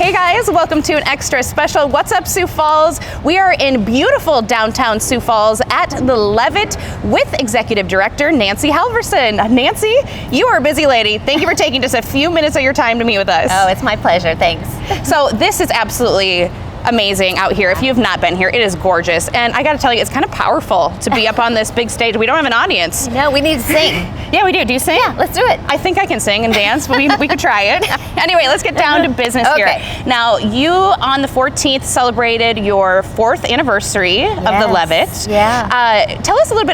Hey guys, welcome to an extra special What's Up Sioux Falls. We are in beautiful downtown Sioux Falls at the Levitt with Executive Director Nancy Halverson. Nancy, you are a busy lady. Thank you for taking just a few minutes of your time to meet with us. Oh, it's my pleasure, thanks. So this is absolutely amazing out here. If you have not been here, it is gorgeous. And I gotta tell you, it's kind of powerful to be up on this big stage. We don't have an audience. No, we need to sing. Yeah, we do. Do you sing? Yeah, let's do it. I think I can sing and dance, but we could try it. Anyway, let's get down to business Okay. here. Now, you on the 14th celebrated your 4th anniversary of the Levitt. Yeah. Tell us a little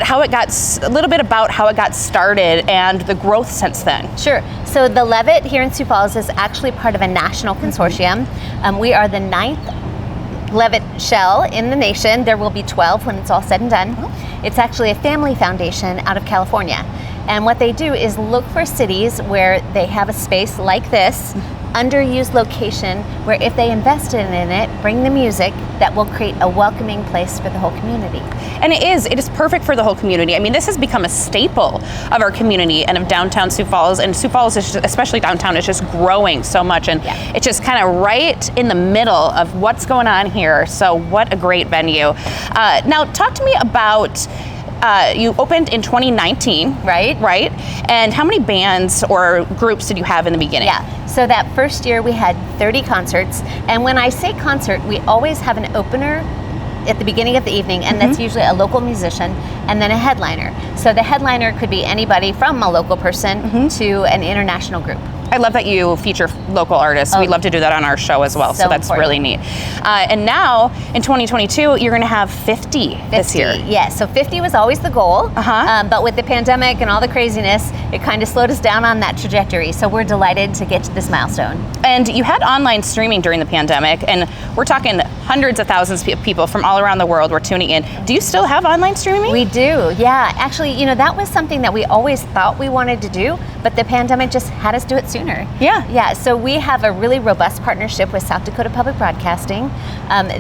bit about how it got started and the growth since then. Sure. So the Levitt here in Sioux Falls is actually part of a national consortium. We are the 9th Levitt shell in the nation. There will be 12 when it's all said and done. It's actually a family foundation out of California. And what they do is look for cities where they have a space like this, underused location, where if they invested in it, bring the music, that will create a welcoming place for the whole community. And it is perfect for the whole community. I mean, this has become a staple of our community and of downtown Sioux Falls. And Sioux Falls, is just, especially downtown, is just growing so much. And it's just kind of right in the middle of what's going on here. So what a great venue. Now, talk to me about, you opened in 2019, Right. Right? And how many bands or groups did you have in the beginning? Yeah, so that first year we had 30 concerts, and when I say concert, we always have an opener at the beginning of the evening, and that's usually a local musician, and then a headliner. So the headliner could be anybody from a local person to an international group. I love that you feature local artists. We love to do that on our show as well, so that's really neat. And now, in 2022, you're gonna have 50 this year. Yes, so 50 was always the goal, but with the pandemic and all the craziness, it kind of slowed us down on that trajectory, so we're delighted to get to this milestone. And you had online streaming during the pandemic, and we're talking hundreds of thousands of people from all around the world were tuning in. Do you still have online streaming? We do, yeah. Actually, you know, that was something that we always thought we wanted to do, but the pandemic just had us do it sooner. Yeah, so we have a really robust partnership with South Dakota Public Broadcasting.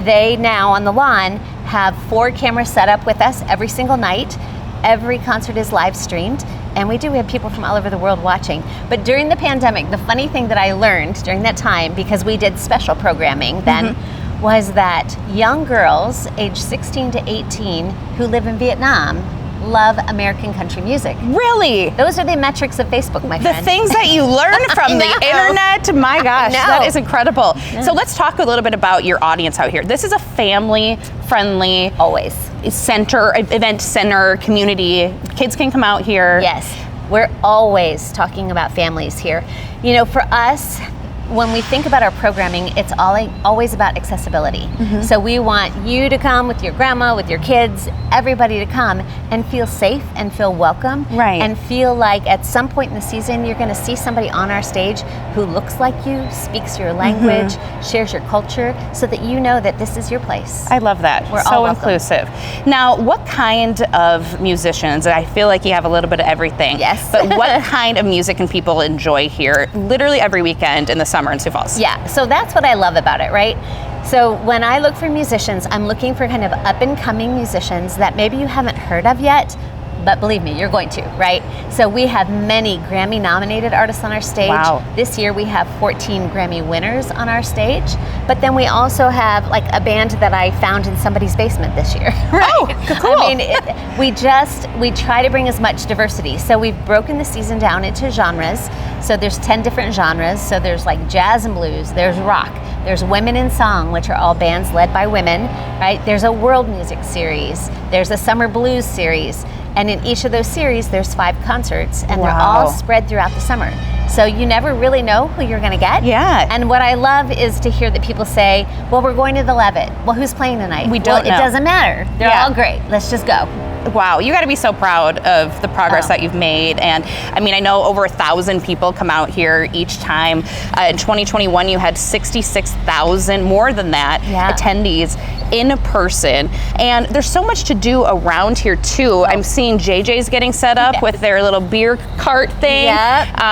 They now, on the lawn, have 4 cameras set up with us every single night. Every concert is live streamed, and we have people from all over the world watching. But during the pandemic, the funny thing that I learned during that time, because we did special programming then, was that young girls age 16 to 18 who live in Vietnam love American country music. Really? Those are the metrics of Facebook, my friend. The things that you learn from the internet, my gosh, that is incredible. So let's talk a little bit about your audience out here. This is a family-friendly, always event center, community. Kids can come out here. Yes, we're always talking about families here. You know, for us, when we think about our programming, it's always about accessibility. So we want you to come with your grandma, with your kids, everybody to come and feel safe and feel welcome. Right. And feel like at some point in the season, you're gonna see somebody on our stage who looks like you, speaks your language, shares your culture, so that you know that this is your place. I love that. We're so all welcome. inclusive. Now, what kind of musicians, I feel like you have a little bit of everything. Yes. But what kind of music can people enjoy here literally every weekend in the summer in Sioux Falls? Yeah, so that's what I love about it, right? So when I look for musicians, I'm looking for kind of up and coming musicians that maybe you haven't heard of yet, but believe me, you're going to, right? So we have many Grammy nominated artists on our stage. Wow. This year we have 14 Grammy winners on our stage, but then we also have like a band that I found in somebody's basement this year. Right? Oh, cool. I mean, we try to bring as much diversity. So we've broken the season down into genres. So there's 10 different genres. So there's like jazz and blues, there's rock, there's women in song, which are all bands led by women, right? There's a world music series, there's a summer blues series, and in each of those series, there's 5 concerts, and they're all spread throughout the summer. So you never really know who you're gonna get. Yeah. And what I love is to hear that people say, well, we're going to the Levitt. Well, who's playing tonight? We don't know. It doesn't matter. They're all great. Let's just go. Wow, you got to be so proud of the progress that you've made. And I mean, I know over 1,000 people come out here each time. In 2021, you had 66,000, more than that, attendees in person. And there's so much to do around here too. I'm seeing JJ's getting set up with their little beer cart thing.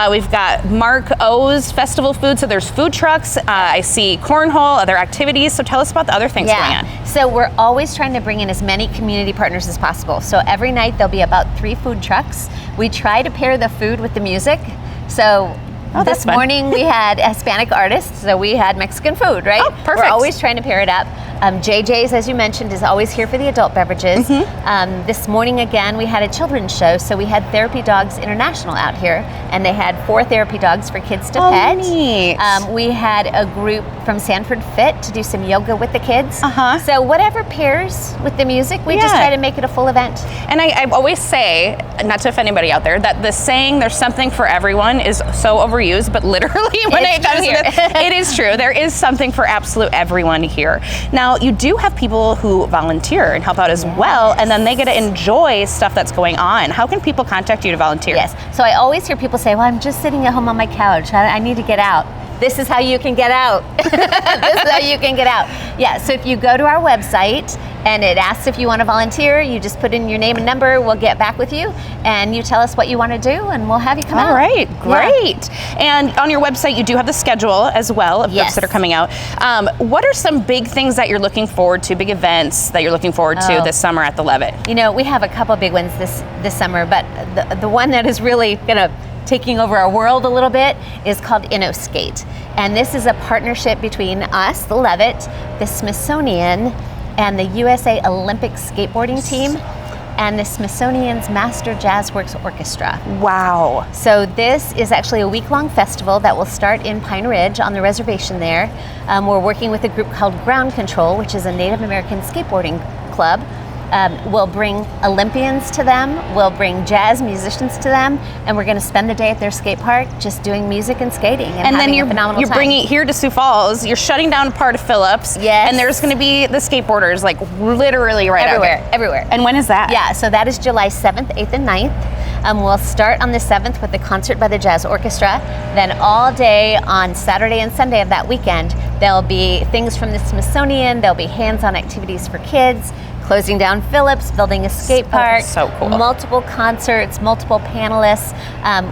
We've got Mark O's festival food, so there's food trucks. I see cornhole, other activities. So tell us about the other things going on. So we're always trying to bring in as many community partners as possible. So every night there'll be about 3 food trucks. We try to pair the food with the music. So Oh, this morning we had Hispanic artists, so we had Mexican food, right? Oh, perfect. We're always trying to pair it up. JJ's, as you mentioned, is always here for the adult beverages. This morning again, we had a children's show, so we had Therapy Dogs International out here, and they had 4 therapy dogs for kids to pet. Neat. We had a group from Sanford Fit to do some yoga with the kids. So whatever pairs with the music, we just try to make it a full event. And I always say, not to offend anybody out there, that the saying "there's something for everyone" is so overused, but literally when it comes to this, it is true. There is something for absolute everyone here. Now, you do have people who volunteer and help out as well, and then they get to enjoy stuff that's going on. How can people contact you to volunteer? Yes, so I always hear people say, well, I'm just sitting at home on my couch. I need to get out. This is how you can get out. This is how you can get out. Yeah, so if you go to our website and it asks if you want to volunteer, you just put in your name and number, we'll get back with you, and you tell us what you want to do, and we'll have you come out. All right, great. And on your website, you do have the schedule as well of books that are coming out. What are some big things that you're looking forward to, big events that you're looking forward to this summer at the Levitt? You know, we have a couple big ones this summer, but the one that is really taking over our world a little bit is called InnoSkate. And this is a partnership between us, the Levitt, the Smithsonian, and the USA Olympic skateboarding team, and the Smithsonian's Master Jazz Works Orchestra. Wow. So this is actually a week-long festival that will start in Pine Ridge on the reservation there. We're working with a group called Ground Control, which is a Native American skateboarding club. We'll bring Olympians to them, we'll bring jazz musicians to them, and we're going to spend the day at their skate park just doing music and skating and having a phenomenal time. You're bringing it here to Sioux Falls, you're shutting down a part of Phillips, and there's going to be the skateboarders like literally right everywhere. And when is that? Yeah, so that is July 7th, 8th, and 9th. We'll start on the 7th with a concert by the Jazz Orchestra. Then all day on Saturday and Sunday of that weekend, there'll be things from the Smithsonian, there'll be hands-on activities for kids, closing down Phillips, building a skate park, so cool. Multiple concerts, multiple panelists.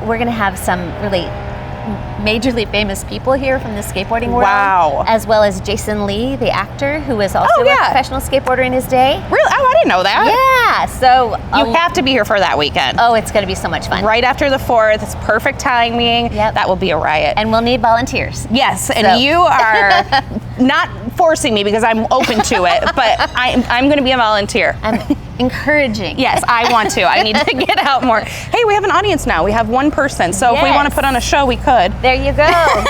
We're going to have some really majorly famous people here from the skateboarding world, as well as Jason Lee, the actor, who is also a professional skateboarder in his day. Really? Oh, I didn't know that. Yeah, so you have to be here for that weekend. Oh, it's going to be so much fun. Right after the 4th, it's perfect timing. That will be a riot. And we'll need volunteers. Yes, and you are not forcing me because I'm open to it, but I'm going to be a volunteer. I'm encouraging. Yes, I want to. I need to get out more. Hey, we have an audience now. We have one person, so if we want to put on a show, we could. There you go.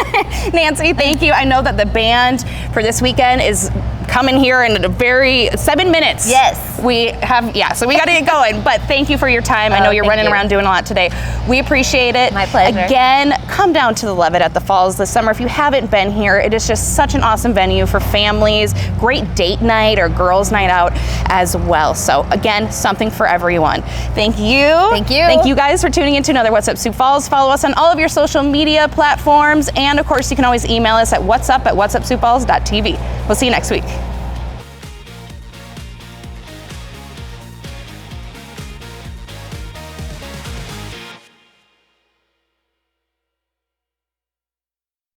Nancy, thank you. I know that the band for this weekend is coming here in a very 7 minutes. Yes. We have, so we got to get going, but thank you for your time. I know you're running around doing a lot today. We appreciate it. My pleasure. Again, come down to the Levitt at the Falls this summer. If you haven't been here, it is just such an awesome venue for families, great date night or girls' night out as well. So again, something for everyone. Thank you. Thank you. Thank you guys for tuning into another What's Up Sioux Falls. Follow us on all of your social media platforms, and of course, you can always email us at whatsup@whatsupsiouxfalls.tv. We'll see you next week.